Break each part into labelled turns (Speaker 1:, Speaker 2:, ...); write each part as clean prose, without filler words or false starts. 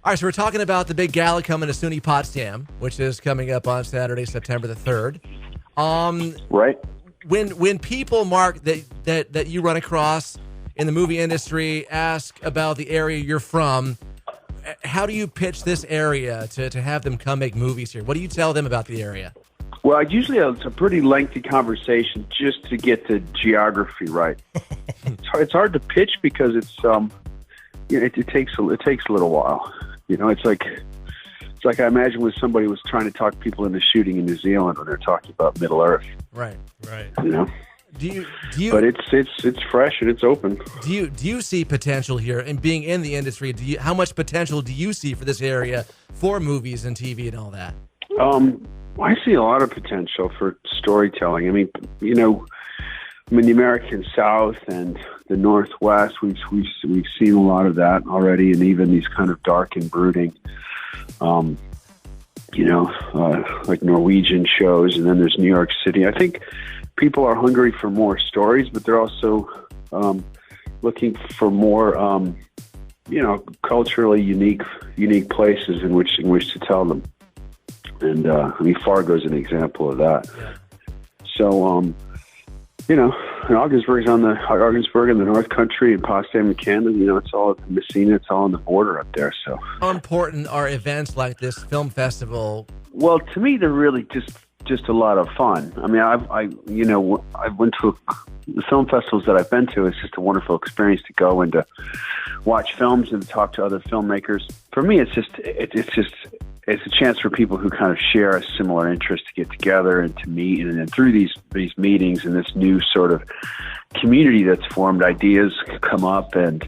Speaker 1: All right, so we're talking about the big gala coming to SUNY Potsdam, which is coming up on Saturday, September the 3rd.
Speaker 2: Right.
Speaker 1: When people, Mark, that you run across in the movie industry ask about the area you're from, how do you pitch this area to have them come make movies here? What do you tell them about the area?
Speaker 2: Well, it's a pretty lengthy conversation just to get the geography right. It's hard to pitch because it takes a little while. It's like I imagine when somebody was trying to talk people into shooting in New Zealand when they're talking about Middle Earth.
Speaker 1: Right. Do you?
Speaker 2: But it's fresh and it's open.
Speaker 1: Do you see potential here? And being in the industry, how much potential do you see for this area for movies and TV and all that?
Speaker 2: I see a lot of potential for storytelling. I mean, the American South and the Northwest, we've seen a lot of that already, and even these kind of dark and brooding, like Norwegian shows, and then there's New York City. I think people are hungry for more stories, but they're also looking for more, culturally unique places in which to tell them. And Fargo's an example of that.
Speaker 1: Yeah.
Speaker 2: So, and Augsburg in the North Country and Potsdam in Canada. It's all Messina. It's all on the border up there. So,
Speaker 1: how important are events like this film festival?
Speaker 2: Well, to me, they're really just a lot of fun. I mean, I've went to the film festivals that I've been to. It's just a wonderful experience to go and to watch films and to talk to other filmmakers. For me, it's a chance for people who kind of share a similar interest to get together and to meet, and then through these meetings and this new sort of community that's formed, ideas come up, and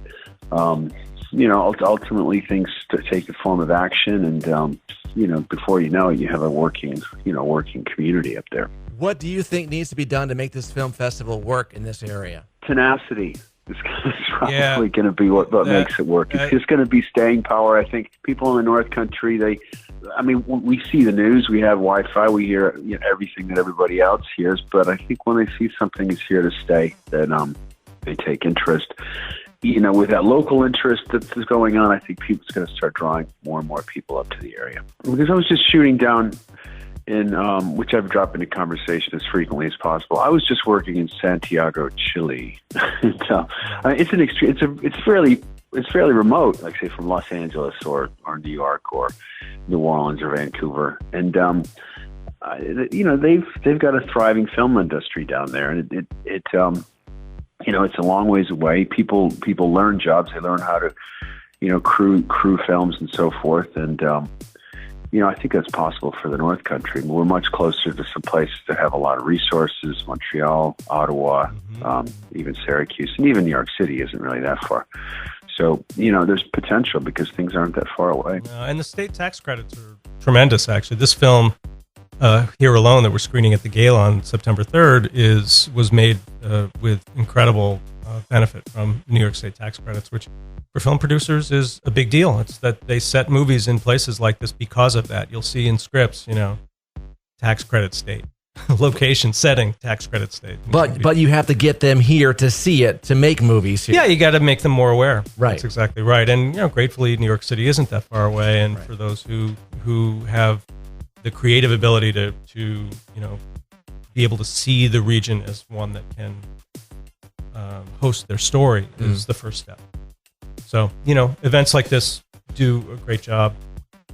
Speaker 2: ultimately things to take the form of action, and before you know it, you have a working community up there.
Speaker 1: What do you think needs to be done to make this film festival work in this area?
Speaker 2: Tenacity. It's probably going to be what makes it work. It's just going to be staying power. I think people in the North Country, we see the news, we have Wi-Fi, we hear everything that everybody else hears, but I think when they see something is here to stay, then they take interest. With that local interest that's going on, I think people's going to start drawing more and more people up to the area. Because I was just shooting down in which I've dropped into conversation as frequently as possible. I was just working in Santiago, Chile. So, it's fairly remote, like say from Los Angeles or New York or New Orleans or Vancouver, and they've got a thriving film industry down there, and it's a long ways away. People learn jobs. They learn how to crew films and so forth, and I think that's possible for the North Country. We're much closer to some places that have a lot of resources, Montreal, Ottawa, even Syracuse, and even New York City isn't really that far. So, there's potential because things aren't that far away.
Speaker 3: And the state tax credits are tremendous, actually. This film here alone that we're screening at the Gala on September 3rd was made with incredible benefit from New York State tax credits, which for film producers is a big deal. It's that they set movies in places like this because of that. You'll see in scripts, tax credit state, location, setting, tax credit state.
Speaker 1: But you have to get them here to see it, to make movies here.
Speaker 3: Yeah, you got to make them more aware.
Speaker 1: Right.
Speaker 3: That's exactly right. And, gratefully, New York City isn't that far away. And
Speaker 1: right.
Speaker 3: For those who have the creative ability to be able to see the region as one that can host their story is the first step. So, events like this do a great job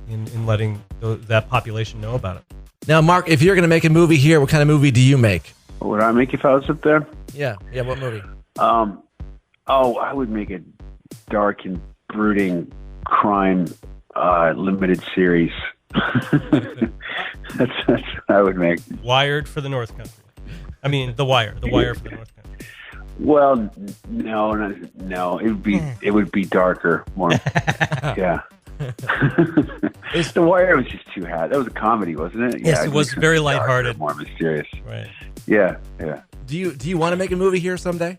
Speaker 3: in letting that population know about it.
Speaker 1: Now, Mark, if you're going to make a movie here, what kind of movie do you make?
Speaker 2: What would I make if I was up there?
Speaker 1: Yeah, what movie?
Speaker 2: I would make a dark and brooding crime limited series. That's what I would make.
Speaker 3: Wired for the North Country. I mean, The Wire for the North Country.
Speaker 2: Well, no. It would be darker, more. Yeah. The Wire was just too hot. That was a comedy, wasn't it?
Speaker 3: Yes, it was very lighthearted,
Speaker 2: more mysterious.
Speaker 3: Right.
Speaker 2: Yeah.
Speaker 1: Do you want to make a movie here someday?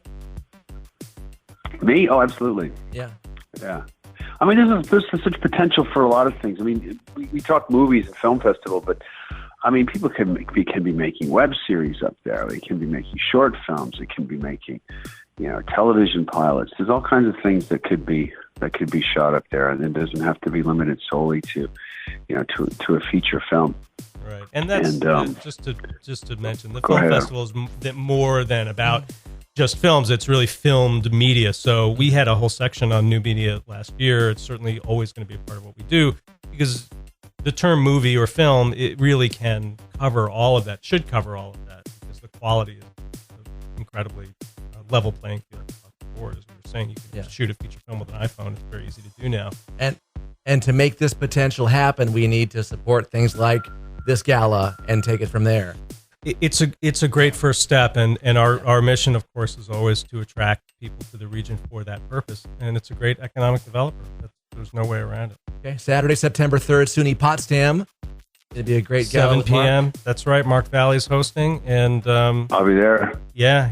Speaker 2: Me? Oh, absolutely.
Speaker 1: Yeah.
Speaker 2: I mean, there's such potential for a lot of things. I mean, we talk movies and film festival, but I mean, people can be making web series up there. They can be making short films. They can be making, television pilots. There's all kinds of things that could be that could be shot up there, and it doesn't have to be limited solely to, to a feature film.
Speaker 3: Right, and that's just to mention, the film festival is more than about just films. It's really filmed media. So we had a whole section on new media last year. It's certainly always going to be a part of what we do, because the term movie or film, it really can cover all of that, should cover all of that, because the quality is incredibly level playing field across the board. As we were saying, you can shoot a feature film with an iPhone. It's very easy to do now.
Speaker 1: And to make this potential happen, we need to support things like this gala and take it from there.
Speaker 3: It's a great first step, and our mission, of course, is always to attract people to the region for that purpose, and it's a great economic developer. There's no way around it.
Speaker 1: Okay, Saturday, September 3rd, SUNY Potsdam. It'd be a great gala.
Speaker 3: 7 p.m. That's right. Mark Valley's hosting, and
Speaker 2: I'll be there.
Speaker 3: Yeah,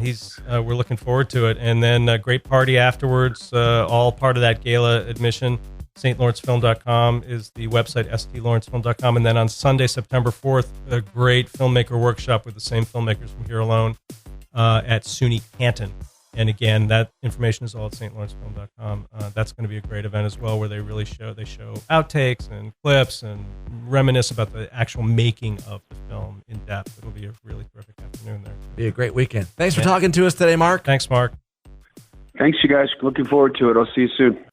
Speaker 3: we're looking forward to it, and then a great party afterwards. All part of that gala admission. StLawrencefilm.com is the website, StLawrencefilm.com. And then on Sunday, September 4th, a great filmmaker workshop with the same filmmakers from here alone at SUNY Canton. And again, that information is all at StLawrencefilm.com. That's going to be a great event as well, where they show outtakes and clips and reminisce about the actual making of the film in depth. It'll be a really terrific afternoon there.
Speaker 1: Be a great weekend. Thanks for talking to us today, Mark.
Speaker 3: Thanks, Mark.
Speaker 2: Thanks, you guys. Looking forward to it. I'll see you soon.